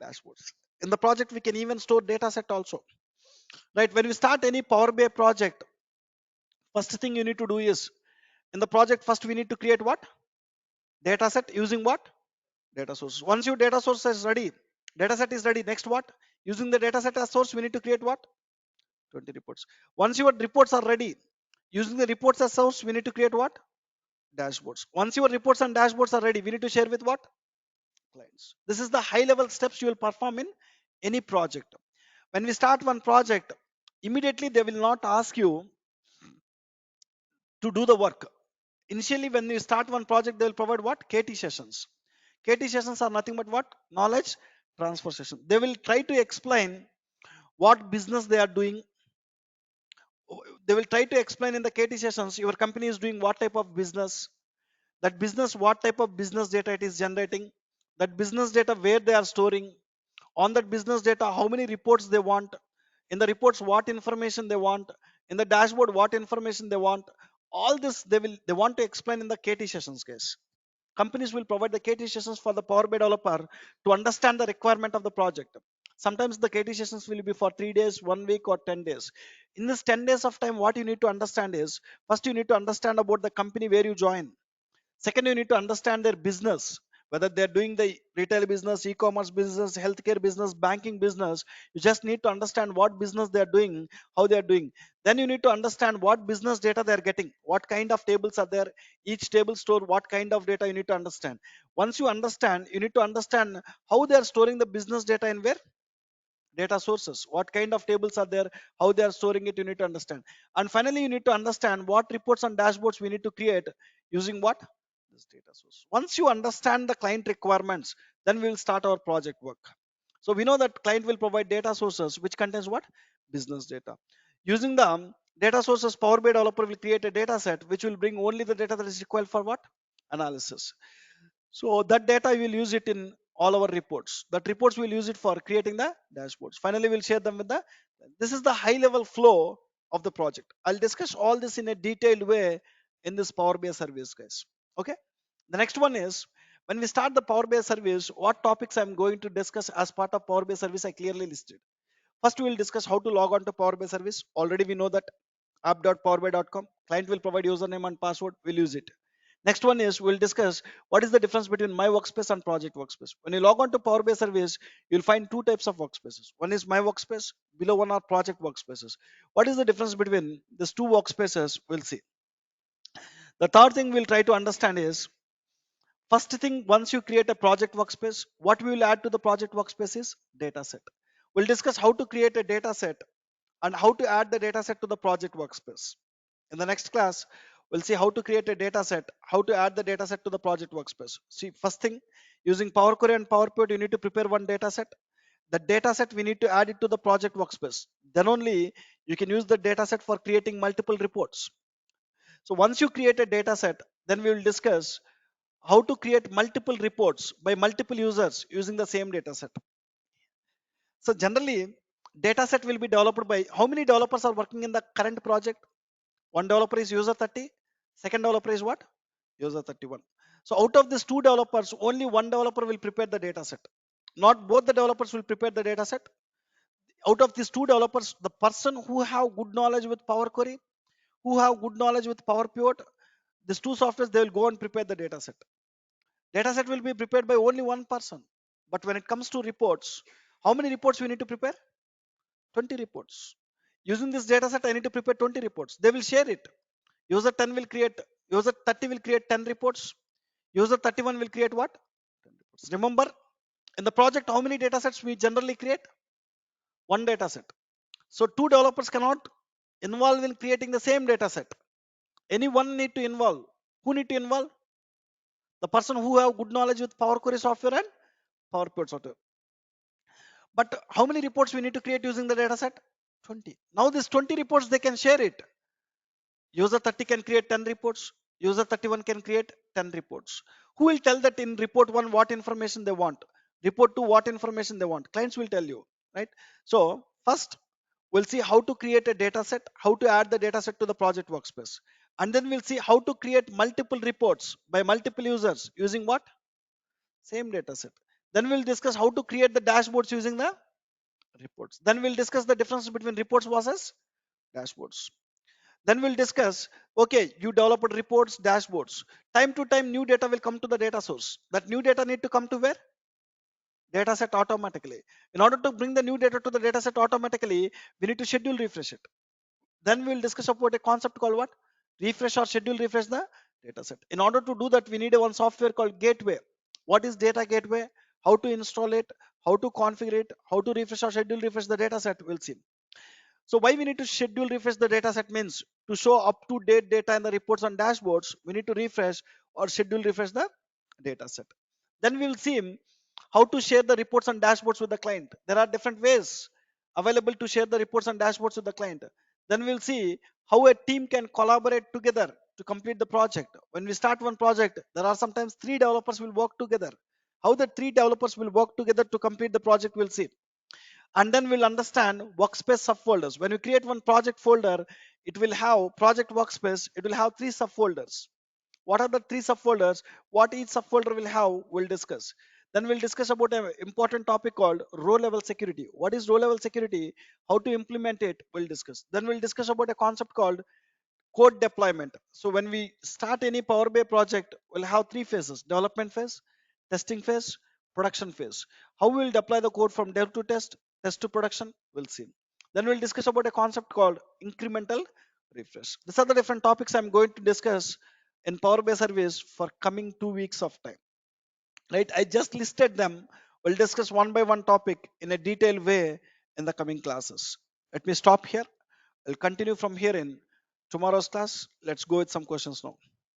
S2: dashboards. In the project, we can even store data set also. Right? When we start any Power BI project, first thing you need to do is, in the project, first we need to create what? Data set using what? Data source. Once your data source is ready, data set is ready. Next what? Using the data set as source, we need to create what? 20 reports. Once your reports are ready, using the reports as source, we need to create what? Dashboards. Once your reports and dashboards are ready, we need to share with what? Clients. This is the high level steps you will perform in any project. When we start one project, immediately they will not ask you to do the work. Initially, when you start one project, they will provide what? KT sessions. KT sessions are nothing but what? Knowledge transfer session. They will try to explain what business they are doing. They will try to explain in the KT sessions, your company is doing what type of business, that business, what type of business data it is generating, that business data where they are storing, on that business data how many reports they want, in the reports what information they want, in the dashboard what information they want. All this they want to explain in the KT sessions, guys. Companies will provide the KT sessions for the Power BI developer to understand the requirement of the project. Sometimes the KT sessions will be for 3 days, 1 week, or 10 days. In this 10 days of time, what you need to understand is, first you need to understand about the company where you join. Second, you need to understand their business, whether they're doing the retail business, e-commerce business, healthcare business, banking business. You just need to understand what business they're doing, how they're doing. Then you need to understand what business data they're getting, what kind of tables are there, each table store, what kind of data you need to understand. Once you understand, you need to understand how they're storing the business data in where? Data sources, what kind of tables are there, how they are storing it, you need to understand. And finally, you need to understand what reports and dashboards we need to create using what? This data source. Once you understand the client requirements, then we will start our project work. So we know that client will provide data sources which contains what? Business data. Using the data sources, Power BI developer will create a data set which will bring only the data that is required for what? Analysis. So that data you will use it in all our reports. That reports we'll use it for creating the dashboards. Finally, we'll share them with the, this is the high level flow of the project. I'll discuss all this in a detailed way in this Power BI service, guys. Okay. The next one is, when we start the Power BI service, what topics I'm going to discuss as part of Power BI service, I clearly listed. First, we will discuss how to log on to Power BI service. Already we know that app.powerbi.com. Client will provide username and password. We'll use it. Next one is, we'll discuss what is the difference between my workspace and project workspace. When you log on to Power BI service, you'll find two types of workspaces. One is my workspace, below one are project workspaces. What is the difference between these two workspaces? We'll see. The third thing we'll try to understand is, first thing, once you create a project workspace, what we will add to the project workspace is data set. We'll discuss how to create a data set and how to add the data set to the project workspace. In the next class, we'll see how to create a data set, how to add the data set to the project workspace. See, first thing, using Power Query and PowerPoint, you need to prepare one data set. The data set, we need to add it to the project workspace. Then only you can use the data set for creating multiple reports. So once you create a data set, then we will discuss how to create multiple reports by multiple users using the same data set. So generally, data set will be developed by, how many developers are working in the current project? One developer is user 30. Second developer is what? User 31. So out of these two developers, only one developer will prepare the data set. Not both the developers will prepare the data set. Out of these two developers, the person who have good knowledge with Power Query, who have good knowledge with Power Pivot, these two softwares, they will go and prepare the data set. Data set will be prepared by only one person. But when it comes to reports, how many reports we need to prepare? 20 reports. Using this data set, I need to prepare 20 reports. They will share it. User 10 will create, user 30 will create 10 reports. User 31 will create what? 10 reports. Remember, in the project, how many data sets we generally create? One data set. So two developers cannot involve in creating the same data set. Any one need to involve. Who need to involve? The person who have good knowledge with Power Query software and Power Pivot software. But how many reports we need to create using the data set? 20. Now these 20 reports, they can share it. User 30 can create 10 reports. User 31 can create 10 reports. Who will tell that in report 1 what information they want? Report 2 what information they want? Clients will tell you, right? So first, we'll see how to create a data set, how to add the data set to the project workspace. And then we'll see how to create multiple reports by multiple users using what? Same data set. Then we'll discuss how to create the dashboards using the reports. Then we'll discuss the difference between reports versus dashboards. Then we'll discuss, okay, you developed reports, dashboards. Time to time, new data will come to the data source. That new data need to come to where? Data set automatically. In order to bring the new data to the data set automatically, we need to schedule refresh it. Then we'll discuss about a concept called what? Refresh or schedule refresh the data set. In order to do that, we need a one software called gateway. What is data gateway? How to install it? How to configure it? How to refresh or schedule refresh the data set? We'll see. So why we need to schedule refresh the data set means, to show up to date data in the reports and dashboards, we need to refresh or schedule refresh the data set. Then we'll see how to share the reports and dashboards with the client. There are different ways available to share the reports and dashboards with the client. Then we'll see how a team can collaborate together to complete the project. When we start one project, there are sometimes three developers will work together. How the three developers will work together to complete the project, we'll see. And then we'll understand workspace subfolders. When we create one project folder, it will have project workspace, it will have three subfolders. What are the three subfolders? What each subfolder will have, we'll discuss. Then we'll discuss about an important topic called row level security. What is row level security? How to implement it, we'll discuss. Then we'll discuss about a concept called code deployment. So when we start any Power BI project, we'll have three phases: development phase, testing phase, production phase. How we will deploy the code from dev to test to production, we'll see. Then we'll discuss about a concept called incremental refresh. These are the different topics I'm going to discuss in Power BI service for coming 2 weeks of time. Right? I just listed them. We'll discuss one by one topic in a detailed way in the coming classes. Let me stop here. I'll continue from here in tomorrow's class. Let's go with some questions now.